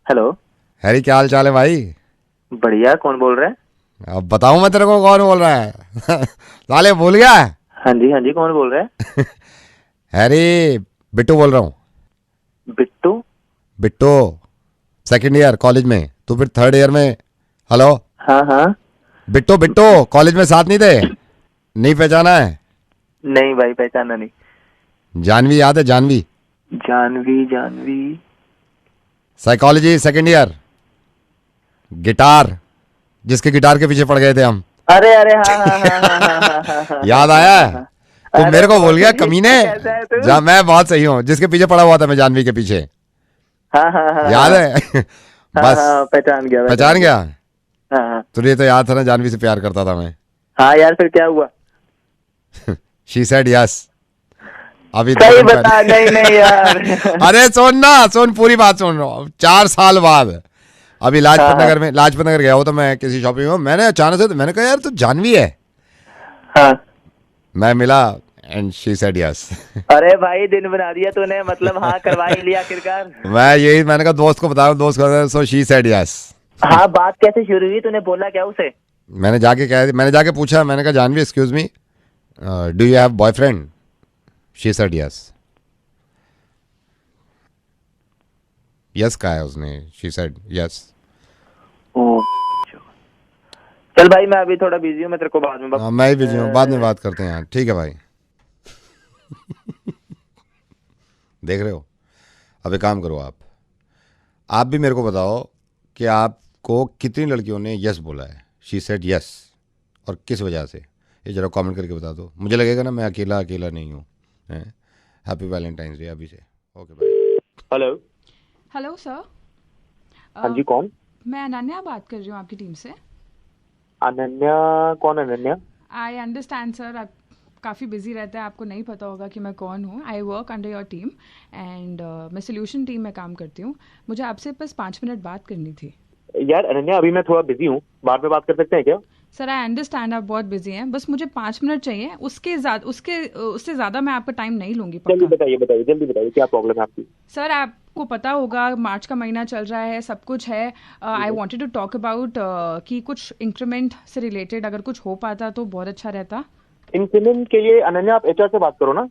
Hello. Harry, क्या हाल चाल है भाई? बढ़िया। कौन बोल रहा है? अब बताऊं मैं तेरे को कौन बोल रहा है? साले भूल गया? हाँ जी, हाँ जी, कौन बोल रहा है? हैरी, बिट्टू बोल रहा हूँ। Bittu? Bittu, second year college में, तू फिर थर्ड ईयर में। हेलो। हाँ हाँ। बिट्टू बिट्टू, कॉलेज में साथ नहीं थे? नहीं पहचाना है? नहीं भाई, पहचाना नहीं। जानवी याद है? Janvi, Janvi Janvi. Psychology second year, guitar, जिसके गिटार के पीछे पड़ गए थे हम। अरे अरे, हाँ हाँ हाँ हाँ हाँ हाँ हाँ हाँ याद हाँ, आया? हाँ, हाँ। तू अरे मेरे को बहुत भूल गया सही। कमीने। कैसा है तू? जा, मैं बहुत सही हूँ, जिसके पीछे पड़ा हुआ था मैं, जानवी के पीछे। हाँ हाँ हाँ याद हाँ है? हाँ बस हाँ, पहचान गया, पहचान गया। हाँ हाँ तुझे तो याद था ना, जानवी से प्यार करता था मैं। हाँ यार, फिर क्या हुआ? She said yes. अभी दो सही दिन बता। पहले। नहीं नहीं यार। अरे सुन ना, सुन, पूरी बात सुन रहा हूँ। 4 साल बाद अभी हाँ लाजपत हाँ नगर में, लाजपत नगर गया हो तो मैं किसी शॉपिंग में, मैंने अचानक से मैंने कहा यार तू जानवी है। हाँ। मैं मिला एंड शी सेड यस। अरे भाई, दिन बना दिया तूने, मतलब हाँ, करवा ही लिया आखिरकार। मैंने कहा दोस्त को बताया, दोस्त को, सो शी सेड यस। हाँ, बात कैसे शुरू हुई? तूने बोला क्या उसे? मैंने जाके पूछा, मैंने कहा Janvi excuse me, do you have boyfriend? She said yes. Yes कहा है उसने, शी सेड यस। ओ, चल भाई, मैं अभी थोड़ा बिजी हूँ, मैं तेरे को बाद में हाँ, मैं ही बिजी हूँ, बाद में बात करते हैं यार, ठीक है भाई। देख रहे हो? अब एक काम करो, आप भी मेरे को बताओ कि आपको कितनी लड़कियों ने यस बोला है, शी सेड यस, और किस वजह से, ये जरा कमेंट करके बता दो। मुझे लगेगा ना मैं अकेला अकेला नहीं हूँ। हैप्पी वैलेंटाइंस डे अभी से। Okay bye. Hello. Hello sir. हाँ जी, कौन? मैं अनन्या बात कर रही हूँ आपकी टीम से। अनन्या? कौन अनन्या? आई अंडरस्टैंड सर, आप काफ़ी बिजी रहते हैं, आपको नहीं पता होगा कि मैं कौन हूँ। I work under your team and मैं सोल्यूशन टीम में काम करती हूँ। मुझे आपसे बस 5 मिनट बात करनी थी। यार अनन्या, अभी मैं थोड़ा बिजी हूँ, बाद में बात कर सकते हैं क्या? सर आई अंडरस्टैंड आप बहुत बिजी हैं, बस मुझे 5 मिनट चाहिए, उससे ज़्यादा मैं आपका टाइम नहीं लूँगी, जल्दी पक्का। बताइए, बताइए, जल्दी बताइए, क्या प्रॉब्लम है आपकी? सर आपको पता होगा मार्च का महीना चल रहा है, सब कुछ है। I wanted to talk about कि कुछ इंक्रीमेंट से रिलेटेड अगर कुछ हो पाता तो बहुत अच्छा रहता। इंक्रीमेंट के लिए अनन्या, आप एचआर से बात करो ना।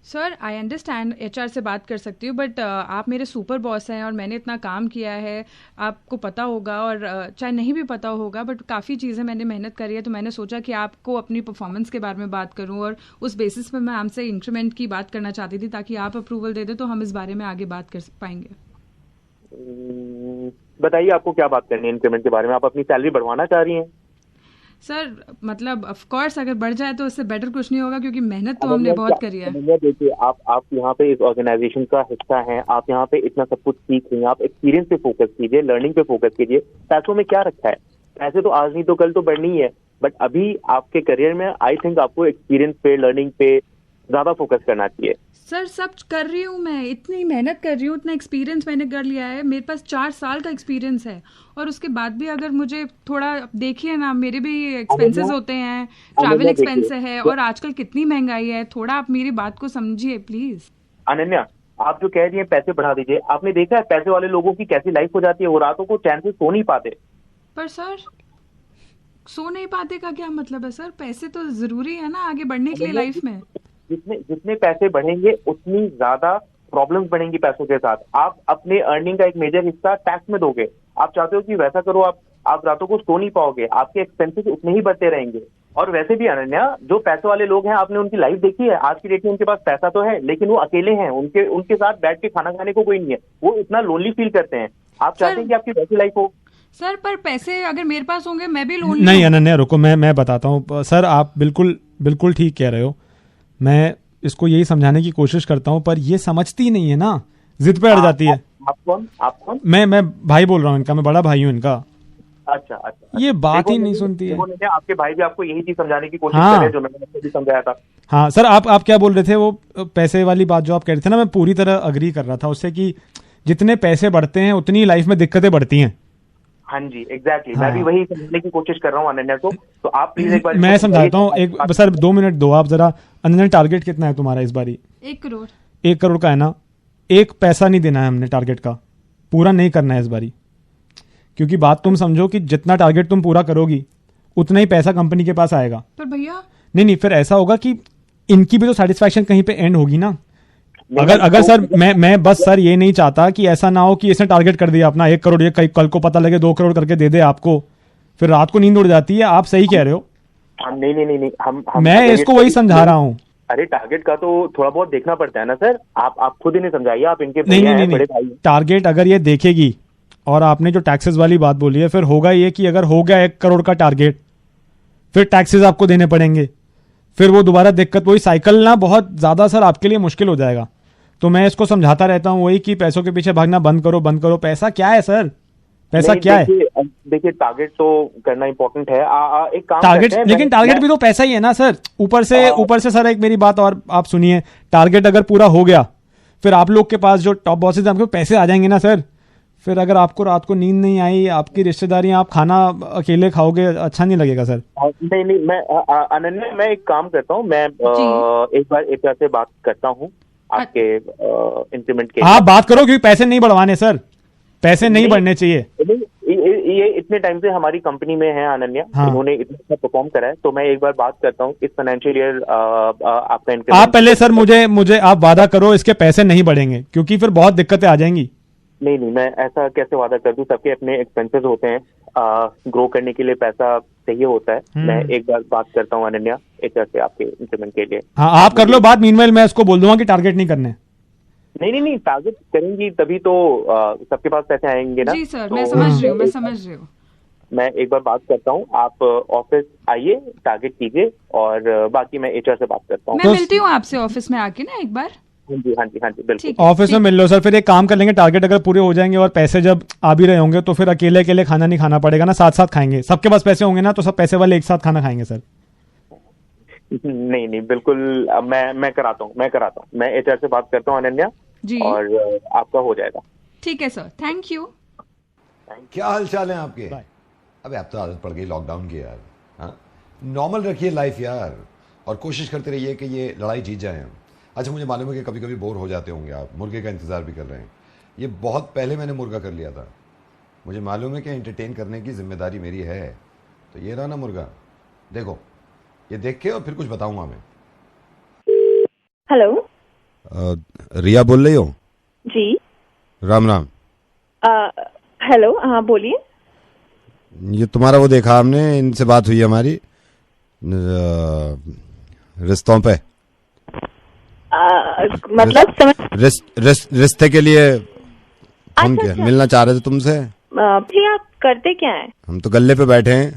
सर आई अंडरस्टैंड एचआर से बात कर सकती हूँ, बट आप मेरे सुपर बॉस हैं और मैंने इतना काम किया है, आपको पता होगा, और चाहे नहीं भी पता होगा बट काफ़ी चीज़ें मैंने मेहनत करी है, तो मैंने सोचा कि आपको अपनी परफॉर्मेंस के बारे में बात करूँ, और उस बेसिस पे मैं आपसे इंक्रीमेंट की बात करना चाहती थी, ताकि आप अप्रूवल दे दे तो हम इस बारे में आगे बात कर पाएंगे। बताइए, आपको क्या बात करनी है इंक्रीमेंट के बारे में? आप अपनी सैलरी बढ़वाना चाह रही हैं? सर मतलब ऑफ कोर्स अगर बढ़ जाए तो इससे बेटर कुछ नहीं होगा, क्योंकि मेहनत तो हमने बहुत करी है। अनन्या देखिए, आप यहाँ पे इस ऑर्गेनाइजेशन का हिस्सा हैं, आप यहाँ पे इतना सब कुछ सीख रही हैं, आप एक्सपीरियंस पे फोकस कीजिए, लर्निंग पे फोकस कीजिए। पैसों में क्या रखा है? पैसे तो आज नहीं तो कल तो बढ़नी ही है, बट अभी आपके करियर में आई थिंक आपको एक्सपीरियंस पे, लर्निंग पे ज्यादा फोकस करना चाहिए। सर सब कर रही हूँ मैं, इतनी मेहनत कर रही हूँ, इतना एक्सपीरियंस मैंने कर लिया है, मेरे पास 4 साल का एक्सपीरियंस है, और उसके बाद भी अगर मुझे थोड़ा, देखिए ना, मेरे भी एक्सपेंसेस होते हैं, ट्रैवल एक्सपेंस है, और आजकल कितनी महंगाई है, थोड़ा आप मेरी बात को समझिए प्लीज। अनन्या, आप जो कह रही हैं पैसे बढ़ा दीजिए, आपने देखा है पैसे वाले लोगों की कैसी लाइफ हो जाती है? वो रातों को चैन से सो नहीं पाते। पर सर सो नहीं पाते का क्या मतलब है सर? पैसे तो जरूरी है ना आगे बढ़ने के लिए लाइफ में। जितने जितने पैसे बढ़ेंगे उतनी ज्यादा प्रॉब्लम्स बढ़ेंगी पैसों के साथ। आप अपने अर्निंग का एक मेजर हिस्सा टैक्स में दोगे। आप चाहते हो कि वैसा करो, आप रातों को सो नहीं पाओगे, आपके एक्सपेंसेस उतने ही बढ़ते रहेंगे। और वैसे भी अनन्या, जो पैसे वाले लोग हैं, आपने उनकी लाइफ देखी है? आज की डेट में उनके पास पैसा तो है, लेकिन वो अकेले हैं, उनके साथ बैठ के खाना खाने को कोई नहीं है, वो इतना लोनली फील करते हैं। आप चाहते हैं कि आपकी वैसी लाइफ हो? सर पर पैसे अगर मेरे पास होंगे मैं भी लोन नहीं अनन्या, रुको, मैं बताता हूँ सर, आप बिल्कुल बिल्कुल ठीक कह रहे हो। मैं इसको यही समझाने की कोशिश करता हूँ, पर ये समझती नहीं है ना, जिद पे अड़ जाती है। आप कौन? मैं भाई बोल रहा हूँ इनका, मैं बड़ा भाई हूँ इनका। अच्छा अच्छा। ये बात ही नहीं सुनती है। आपके भाई भी आपको यही चीज समझाने की कोशिश हाँ। कर रहे हैं, जो मैंने आपको भी समझाया था। हाँ सर, आप क्या बोल रहे थे? वो पैसे वाली बात जो आप कह रहे थे ना, मैं पूरी तरह अग्री कर रहा था उससे, कि जितने पैसे बढ़ते हैं उतनी लाइफ में दिक्कतें बढ़ती हैं। हाँ जी, एग्जैक्टली। हाँ। मैं भी वही समझने की कोशिश कर रहा हूँ अनन्या को, तो आप प्लीज एक बार मैं समझाता हूँ, एक सर 2 मिनट दो आप जरा। अनन्या, टारगेट कितना है तुम्हारा इस बारी? 1 करोड़। 1 करोड़ का है ना? 1 पैसा नहीं देना है हमने टारगेट का, पूरा नहीं करना है इस बारी, क्योंकि बात तुम समझो कि जितना टारगेट तुम पूरा करोगी उतना ही पैसा कंपनी के पास आएगा। पर भैया नहीं, फिर ऐसा होगा कि इनकी भी तो सेटिस्फैक्शन कहीं पे एंड होगी ना। अगर सर मैं बस सर ये नहीं चाहता कि ऐसा ना हो कि इसने टारगेट कर दिया अपना 1 करोड़, ये कल को पता लगे 2 करोड़ करके दे दे आपको, फिर रात को नींद उड़ जाती है। आप सही कह रहे हो। नहीं, हम मैं इसको वही समझा रहा हूँ। अरे टारगेट का तो थोड़ा बहुत देखना पड़ता है ना सर। आप खुद ही नहीं समझाइए, आप इनके नहीं, टारगेट अगर ये देखेगी, और आपने जो टैक्सेस वाली बात बोली है, फिर होगा ये कि अगर हो गया 1 करोड़ का टारगेट, फिर टैक्सेस आपको देने पड़ेंगे, फिर वो दोबारा दिक्कत, वही साइकिल ना बहुत ज्यादा सर आपके लिए मुश्किल हो जाएगा। तो मैं इसको समझाता रहता हूँ वही कि पैसों के पीछे भागना बंद करो। पैसा क्या है सर, पैसा क्या है? देखिए टारगेट तो करना इंपॉर्टेंट है। एक काम टारगेट, लेकिन टारगेट भी तो पैसा ही है ना सर। ऊपर से सर एक मेरी बात और आप सुनिए, टारगेट अगर पूरा हो गया, फिर आप लोग के पास जो टॉप बॉसेस हैं आपके पैसे आ जाएंगे ना सर। फिर अगर आपको रात को नींद नहीं आई, आपकी रिश्तेदारियां, आप खाना अकेले खाओगे, अच्छा नहीं लगेगा सर। नहीं, मैं अनन्या, मैं एक काम करता हूँ, मैं एक बार HR से बात करता हूँ आपके इंक्रीमेंट के। आप बात करो, क्योंकि पैसे नहीं बढ़वाने सर, पैसे नहीं बढ़ने चाहिए। ये इतने टाइम से हमारी कंपनी में है अनन्या, इन्होंने इतना अच्छा परफॉर्म करा है, तो मैं एक बार बात करता हूँ इस फाइनेंशियल ईयर आपका इंक्रीमेंट। आप पहले सर मुझे आप वादा करो इसके पैसे नहीं बढ़ेंगे, क्योंकि फिर बहुत दिक्कतें आ जाएंगी। नहीं, मैं ऐसा कैसे वादा कर दूं? सबके अपने एक्सपेंसेस होते हैं, ग्रो करने के लिए पैसा चाहिए होता है। मैं एक बार बात करता हूँ अनन्या HR से आपके इंक्रीमेंट के लिए। हाँ, आप कर लो बात, मीनवाइल मैं उसको बोल दूंगा कि टारगेट नहीं करने। नहीं, टारगेट करेंगी तभी तो सबके पास पैसे आएंगे ना। जी सर, मैं समझ रही हूँ। मैं एक बार बात करता हूँ, आप ऑफिस आइए, टारगेट कीजिए, और बाकी मैं HR से बात करता हूँ। मैं मिलती हूँ आपसे ऑफिस में आके ना एक बार। हाँ जी, बिल्कुल। ऑफिस में मिल लो सर, फिर एक काम कर लेंगे, टारगेट अगर पूरे हो जाएंगे और पैसे जब आ भी रहे होंगे तो फिर अकेले खाना नहीं खाना पड़ेगा ना, साथ साथ खाएंगे। सबके पास पैसे होंगे ना तो सब पैसे वाले एक साथ खाना खाएंगे सर। नहीं, बिल्कुल। मैं कराता हूँ, मैं HR से बात करता हूँ अनन्या जी, और आपका हो जाएगा। ठीक है सर, थैंक यू। क्या हाल चाल है आपके? अबे अब तो आदत पड़ गई लॉकडाउन की यार। हाँ, नॉर्मल रखिए लाइफ यार, और कोशिश करते रहिए कि ये लड़ाई जीत जाए हम। अच्छा, मुझे मालूम है कि कभी कभी बोर हो जाते होंगे आप, मुर्गे का इंतज़ार भी कर रहे हैं। ये बहुत पहले मैंने मुर्गा कर लिया था। मुझे मालूम है कि एंटरटेन करने की जिम्मेदारी मेरी है। तो ये रहा ना मुर्गा, देखो, ये देख के और फिर कुछ बताऊंगा मैं। हेलो, रिया बोल रही हो? जी, राम राम। हेलो, हाँ बोलिए। ये तुम्हारा वो देखा हमने, इनसे बात हुई हमारी रिश्तों पे। मतलब रिश्ते के लिए फोन किया, मिलना चाह रहे थे तुमसे। भैया आप करते क्या हैं? हम तो गल्ले पे बैठे हैं।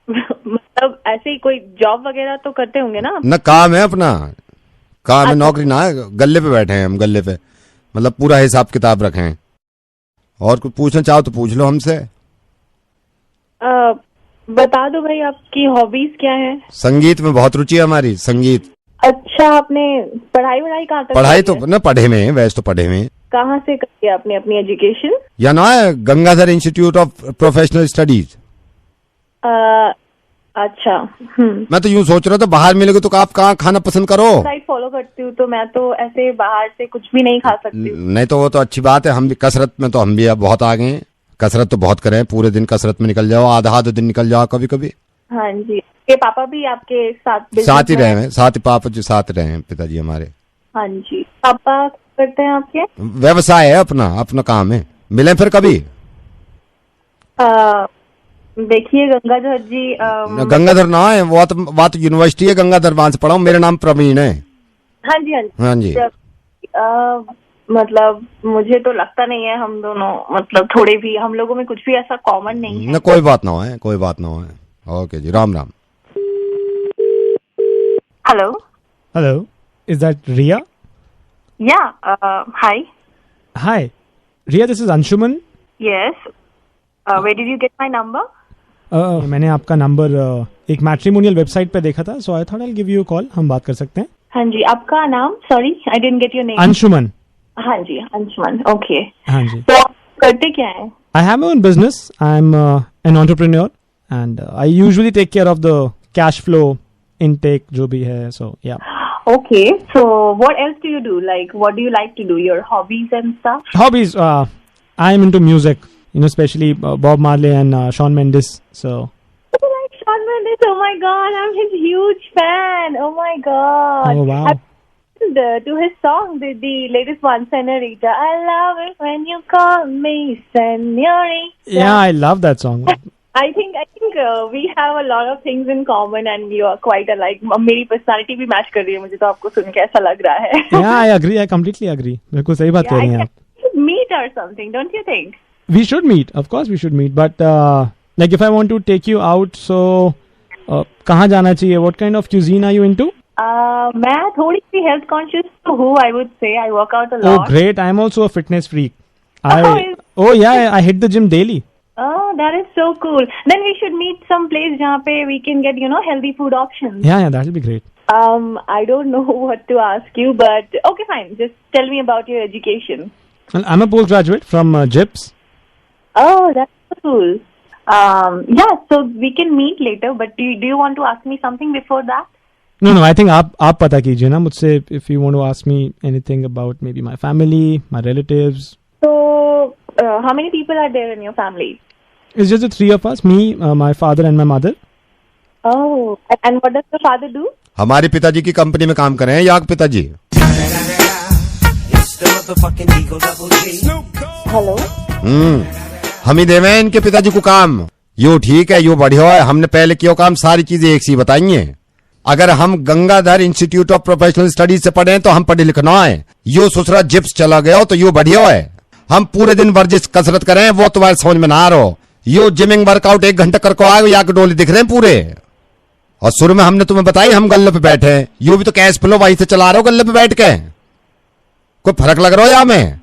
मतलब ऐसे ही कोई जॉब वगैरह तो करते होंगे ना काम है अपना, काम है, नौकरी ना है। गल्ले पे बैठे हैं हम, गल्ले पे, मतलब पूरा हिसाब किताब रखे हैं। और कुछ पूछना चाहो तो पूछ लो हमसे। बता दो भाई, आपकी हॉबीज क्या है? संगीत में बहुत रुचि है हमारी, संगीत। अच्छा, आपने पढ़ाई कहाँ तक? पढ़ाई तो ना पढ़े में है, वैसे तो पढ़े में। कहाँ से करी आपने अपनी एजुकेशन? या ना है Gangadhar institute of professional studies. अच्छा। मैं तो यूँ सोच रहा था बाहर मिलेगा तो आप कहाँ खाना पसंद करो? डाइट फॉलो करती हूँ, तो मैं तो ऐसे बाहर से कुछ भी नहीं खा सकती। नहीं तो वो तो अच्छी बात है, हम भी कसरत में तो हम भी अब बहुत आगे हैं। कसरत तो बहुत करें, पूरे दिन कसरत में निकल जाओ, आधा दिन निकल जाओ कभी कभी। हाँ जी, के पापा भी आपके साथ ही रहे हैं, साथ ही पापा जी साथ रहे हैं, पिताजी हमारे। हाँ जी, पापा करते हैं आपके? व्यवसाय है अपना काम है। मिले फिर कभी? देखिए गंगाधर जी, गंगाधर ना है, वो तो यूनिवर्सिटी है गंगाधर, वहां से पढ़ा हूँ। मेरा नाम प्रवीण है। हाँ जी। मतलब मुझे तो लगता नहीं है हम दोनों, मतलब थोड़े भी हम लोगों में कुछ भी ऐसा कॉमन नहीं है। कोई बात ना है, कोई बात ना है। ओके जी, Ram Ram. Hello, is that Riya? Yeah, hi. Hi Riya, this is Anshuman. Yes, where did you get my number? मैंने आपका नंबर एक मैट्रिमोनियल वेबसाइट पे देखा था, so I thought I will give you a call, हम बात कर सकते हैं। हाँ जी, आपका नाम? Sorry, I didn't get your name. Anshuman. हाँ जी, अंशुमन, ओके। हाँ जी। तो आप करते क्या है? I have my own business, I am an entrepreneur and I usually take care of the cash flow intake जो भी है, सो या। Okay, so what else do you do? Like, what do you like to do? Your hobbies and stuff? Hobbies, I am into music, especially Bob Marley and Shawn Mendes. So. You like Shawn Mendes? Oh my God, I'm his huge fan. Oh my God. Oh wow. To his song, the latest one, Senorita. I love it when you call me Senorita. Yeah, I love that song. I think we have a lot of things in common and you are quite alike. मेरी personality भी match कर रही है मुझे तो आपको सुन के ऐसा लग रहा है. Yeah, I agree. I completely agree. बिल्कुल सही बात कह रही हैं आप. Meet or something, don't you think? We should meet. Of course, we should meet. But like, if I want to take you out, so कहाँ जाना चाहिए? What kind of cuisine are you into? मैं थोड़ी सी health conscious हूँ. I would say I work out a lot. Oh, great! I'm also a fitness freak. Oh, yeah, I hit the gym daily. Oh, that is so cool. Then we should meet some place जहाँ पे we can get healthy food options. Yeah, that will be great. I don't know what to ask you, but okay, fine. Just tell me about your education. Well, I'm a postgraduate from JIPS. Oh, that's so cool. Yeah, so we can meet later, but do you want to ask me something before that? No, I think आप पता कीजिए ना मुझसे if you want to ask me anything about maybe my family, my relatives. So, how many people are there in your family? It's just the three of us, me, my father and my mother. Oh, and what does your father do? हमारे पिताजी की company में काम कर रहे हैं याग पिताजी. Hello? हम ही देवे हैं इनके पिताजी को काम. यो ठीक है, यो बढ़िया है. हमने पहले किया काम, सारी चीजें एक सी बताई हैं. अगर हम Gangadhar institute of professional studies से पढ़े तो हम पढ़े लिखना है. यो ससुरा जिप्स चला गया तो यो बढ़िया है. हम पूरे दिन वर्जिश कसरत करें वो तुम्हारे समझ में ना आ रहा. यो जिमिंग वर्कआउट 1 घंटा करके आए या के डोली दिख रहे हैं पूरे. और शुरू में हमने तुम्हें बताई हम गल्ले पे बैठे हैं. यो भी तो कैश फ्लो वहीं से चला रहे हो गल्ले पे बैठ के. कोई फर्क लग रहा हो या में?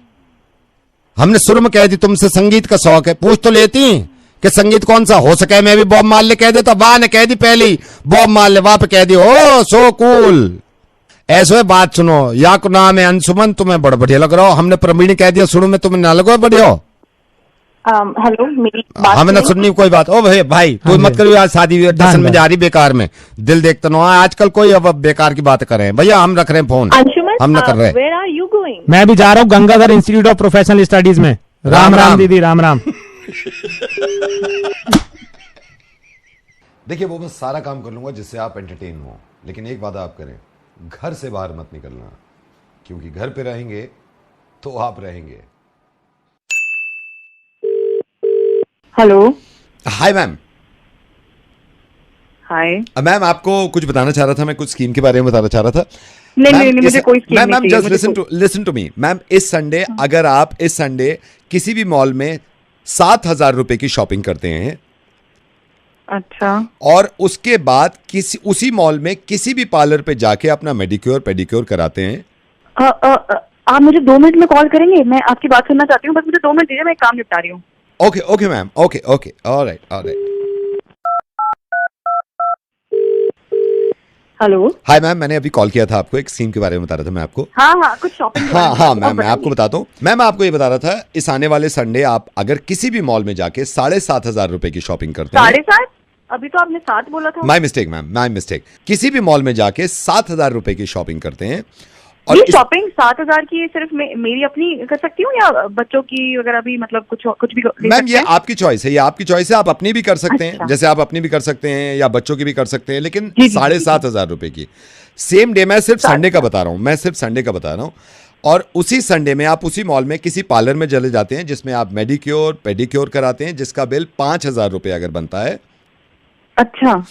हमने शुरू में कह दी तुमसे संगीत का शौक है, पूछ तो लेती कि संगीत कौन सा हो सके. मैं भी बॉब मार्ले कह देता. वाह ने कह दी पहली बॉब मार्ले, वाह पे कह दी ओ सो कूल. ऐसे बात सुनो. या को नाम है अंशुमन, तुम्हें बड़ा बढ़िया लग रहा हो. हमने प्रवीण कह दिया शुरू में, तुम्हें ना लगो बढ़िया. हेलो, मेरी बात हमें ना सुननी कोई बात. ओ भाई कोई मत करियो. आज शादी टशन में जा रही बेकार में. दिल देखते ना आजकल कोई अब बेकार की बात कर रहे हैं. भैया हम रख रहे हैं फोन. अंशुमन, हम ना कर रहे. Where are you going? मैं भी जा रहा हूँ Gangadhar institute of professional studies में. राम दीदी, राम. देखिए वो मैं सारा काम कर लूंगा जिससे आप एंटरटेन हो, लेकिन एक वादा आप करें, घर से बाहर मत निकलना, क्योंकि घर पे रहेंगे तो आप रहेंगे. Hello. Hi ma'am. Hi ma'am आपको कुछ बताना चाह रहा था. मैं कुछ स्कीम के बारे में बताना चाह रहा था. नहीं, मुझे कोई स्कीम नहीं मैम चाहिए. Just listen to me ma'am. इस संडे अगर आप इस संडे किसी भी मॉल में 7,000 रुपए की शॉपिंग करते हैं, अच्छा, और उसके बाद उसी मॉल में किसी भी पार्लर पे जाके अपना मेडिक्योर पेडिक्योर कराते हैं. आप मुझे 2 मिनट में कॉल करेंगे. मैं आपकी बात सुनना चाहती हूँ, बस मुझे 2 मिनट दीजिए, मैं एक काम निपटा रही हूँ. Okay ma'am. Okay alright. Hello. Hi ma'am, मैंने अभी कॉल किया था आपको, एक स्कीम के बारे में बता रहा था मैं आपको. हाँ, कुछ शॉपिंग. हाँ मैम, मैं आपको बताता हूँ. मैं आपको ये बता रहा था, इस आने वाले संडे आप अगर किसी भी मॉल में जाके 7,500 रुपए की शॉपिंग करते हैं. 7,500? अभी तो आपने 7 बोला था. My mistake ma'am, my mistake. किसी भी मॉल में जाके 7,000 रुपए की शॉपिंग करते हैं. और ये शॉपिंग 7,000 की सिर्फ मेरी अपनी कर सकती हूँ या बच्चों की वगैरह भी, मतलब कुछ भी मैम ये आपकी चॉइस है. ये आपकी चॉइस है. आप अपनी भी कर सकते हैं, जैसे आप अपनी भी कर सकते हैं या बच्चों की भी कर सकते हैं, लेकिन 7,500 रुपए की सेम डे. मैं सिर्फ संडे का बता रहा हूँ. और उसी संडे में आप उसी मॉल में किसी पार्लर में चले जाते हैं जिसमें आप मेडिक्योर पेडिक्योर कराते हैं, जिसका बिल 5,000 रुपए अगर बनता है. अच्छा.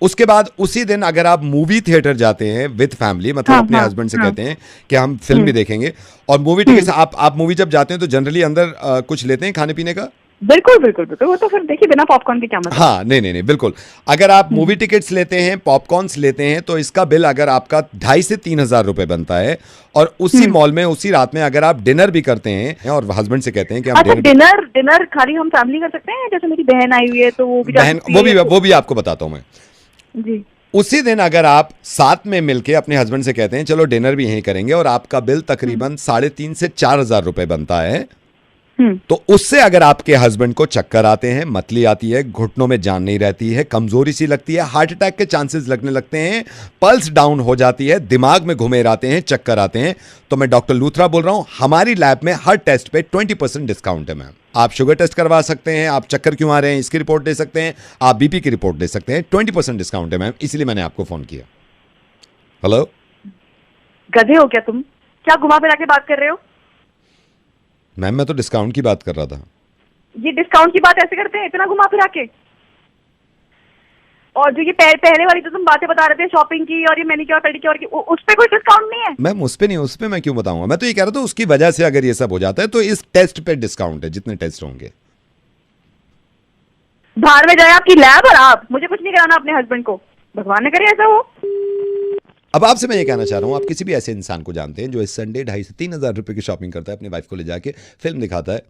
उसके बाद उसी दिन अगर आप मूवी थिएटर जाते हैं विद फैमिली, मतलब अपने हस्बैंड से कहते हैं कि हम फिल्म भी देखेंगे, और मूवी टिकट से आप मूवी जब जाते हैं तो जनरली अंदर कुछ लेते हैं खाने पीने का. बिल्कुल. वो तो फिर देखिए बिना पॉपकॉर्न के क्या मतलब. हाँ नहीं बिल्कुल. अगर आप मूवी टिकट्स लेते हैं, पॉपकॉर्न्स लेते हैं, तो इसका बिल अगर आपका 2,500 से 3,000 रुपए बनता है. और उसी मॉल में उसी रात में अगर आप डिनर भी करते हैं और हस्बैंड से कहते हैं कि हम डिनर खाली हम फैमिली कर सकते हैं, जैसे मेरी बहन आई हुई है तो वो भी आपको बताता हूँ मैं जी. उसी दिन अगर आप साथ में मिलके अपने हस्बैंड से कहते हैं चलो डिनर भी यहीं करेंगे, और आपका बिल तकरीबन 3,500 से 4,000 रुपए बनता है. तो उससे अगर आपके हस्बैंड को चक्कर आते हैं, मतली आती है, घुटनों में जान नहीं रहती है, कमजोरी सी लगती है, हार्ट अटैक के चांसेस लगने लगते हैं, पल्स डाउन हो जाती है, दिमाग में घुमेर आते हैं, चक्कर आते हैं, तो मैं डॉक्टर लूथरा बोल रहा हूं, हमारी लैब में हर टेस्ट पे 20% डिस्काउंट है मैम। आप शुगर टेस्ट करवा सकते हैं, आप चक्कर क्यों आ रहे हैं इसकी रिपोर्ट दे सकते हैं, आप बीपी की रिपोर्ट दे सकते हैं, 20% डिस्काउंट है मैम, इसलिए मैंने आपको फोन किया। हेलो, गधे हो क्या तुम? क्या घुमा फिरा के बात कर रहे हो? मैम मैं तो डिस्काउंट की बात कर रहा था। ये डिस्काउंट की बात ऐसे करते हैं, इतना घुमा फिरा के? और जो ये पहले वाली जो तुम बातें बता रहे थे शॉपिंग की और ये मैनिक्योर पेडिक्योर की, उस पे कोई डिस्काउंट नहीं है? मैम उस पे नहीं, उस पे मैं क्यों बताऊंगा, मैं तो ये कह रहा था उसकी वजह से अगर ये सब हो जाता है तो इस टेस्ट पे डिस्काउंट है, जितने टेस्ट होंगे। बाहर में जाए आपकी लैब और आप, मुझे कुछ नहीं कराना अपने हस्बैंड को, भगवान ने करे ऐसा हो। अब आपसे मैं ये कहना चाह रहा हूँ, आप किसी भी ऐसे इंसान को जानते हैं जो इस संडे 2,500 से 3,000 रुपए की शॉपिंग करता है, अपनी वाइफ को ले जाके फिल्म दिखाता है,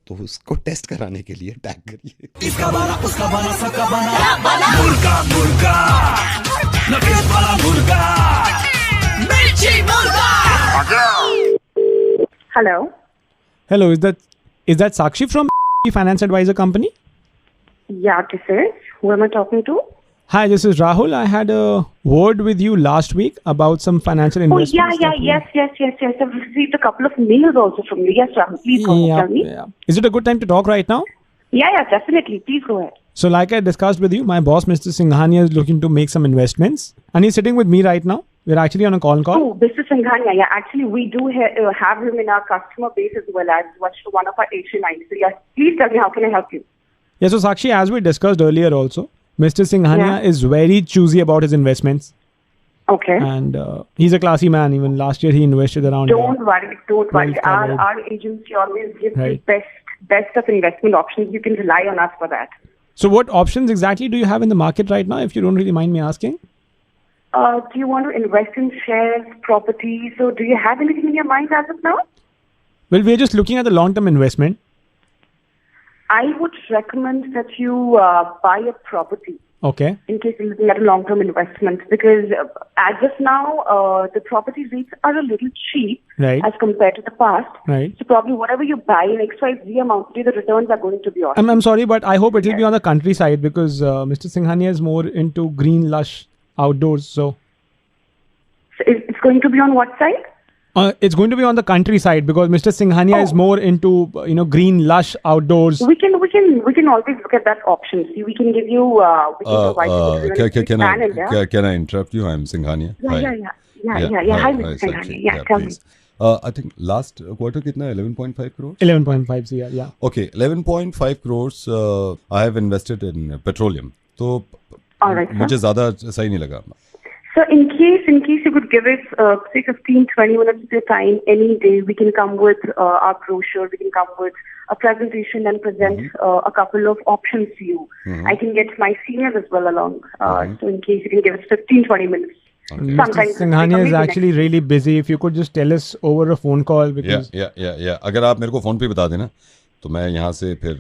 तो उसको टेस्ट कराने के लिए टैग करिए। इसका बना उसका बना सबका बना मुर्गा मुर्गा नफीस वाला मुर्गा मिर्ची मुर्गा। Hello Hello, is that Sakshi from Finance Advisor Company? या this is, who am I talking to? Hi, this is Rahul. I had a word with you last week about some financial Oh, investments. yes. I've received a couple of mails also from you. Yes, Rahul, please go ahead, tell me. Yeah. Is it a good time to talk right now? Yeah, definitely. Please go ahead. So, like I discussed with you, my boss, Mr. Singhania, is looking to make some investments, and he's sitting with me right now. We're actually on a call. Oh, Mr. Singhania. Yeah, actually, we do have him in our customer base as well as one of our HNIs. So, yes, please tell me, how can I help you? Yeah, so Sakshi, as we discussed earlier also, Mr. Singhania is very choosy about his investments. Okay. And he's a classy man. Even last year, he invested around... Don't worry. Well covered. Our agency always gives Right. the best of investment options. You can rely on us for that. So what options exactly do you have in the market right now, if you don't really mind me asking? Do you want to invest in shares, properties? So, do you have anything in your mind as of now? Well, we're just looking at the long-term investment. I would recommend that you buy a property Okay. in case you're looking at a long-term investment, because as of now, the property rates are a little cheap Right. as compared to the past. Right. So probably whatever you buy in XYZ amount, the returns are going to be awesome. I'm sorry, but I hope it will be on the countryside because Mr. Singhania is more into green, lush outdoors. So So it's going to be on what side? it's going to be on the countryside because Mr. Singhania is more into green, lush outdoors. We can always look at that option. See, we can give you. We can provide you with a plan in there. Can I interrupt you? I'm Singhania. Yeah. Hi, Mr. Singhania. Yeah, tell me. I think last quarter कितना 11.5 crores? 11.5 CR, yeah. Okay, 11.5 crores I have invested in petroleum. तो All right, sir. मुझे ज़्यादा सही नहीं लगा. So in case you could give us say 15-20 minutes of your time any day, we can come with our brochure, we can come with a presentation and present a couple of options to you. I can get my seniors as well along. So in case you can give us 15-20 minutes. Mr. Singhania is actually really busy. If you could just tell us over a phone call because Yeah. अगर आप मेरे को phone पे बता देना तो मैं यहाँ से फिर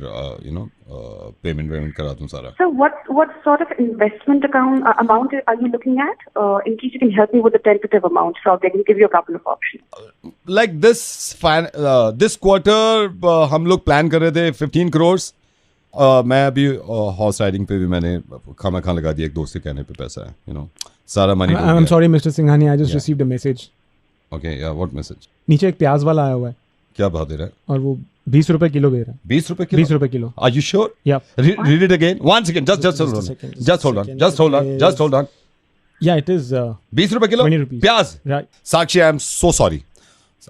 पेमेंट करा दूँ सारा. So what sort of investment amount are you looking at? In case you can help me with the tentative amount, so I can give you a couple of options. Like this quarter हम लोग plan कर रहे थे 15 crores. मैं अभी horse riding पे भी मैंने खाना लगा दिया, एक दोस्त के कहने पे पैसा है, सारा money. I'm sorry, Mr. Singhania, I just received a message. Okay, yeah, what message? नीचे एक प्याज वाला आया हुआ है क्या भाव दे रहा है? और वो 20 रुपए किलो दे रहा है. 20 रुपए किलो? 20 रुपए kilo. Are you sure? Yeah. Read it again. One second. Just hold on. Just hold on. Yeah, it is 20 रुपए किलो? 20 rupees. प्याज? Right. Sakshi, I am so sorry.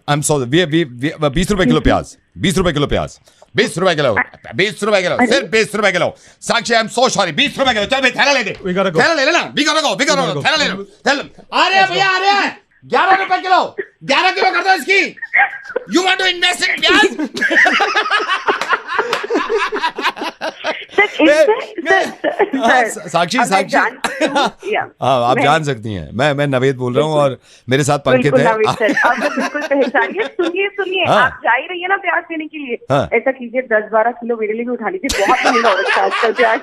I'm sorry. We 20 रुपए kilo प्याज. 20 रुपए kilo प्याज. 20 रुपए kilo. 20 रुपए kilo. सिर्फ 20 रुपए kilo. Sakshi, I am so sorry. 20 रुपए किलो. चल भाई थैला ले दे. We gotta go. थैला ले लेना. We gotta go. थैला ले लो. थैला. अरे भैया आ रहे हैं. 11 रुपए किलो. 11 किलो कर दो इसकी. You want to invest in प्याज? साक्षी हाँ आप जान सकती हैं, मैं नवेद बोल रहा हूँ और मेरे साथ पंकित है. बिल्कुल पहचानिए. सुनिए आप जा ही रही है ना प्याज लेने के लिए. ऐसा कीजिए 10-12 किलो मेरे लिए भी उठा लीजिए. बहुत महंगा हो रहा है आजकल प्याज.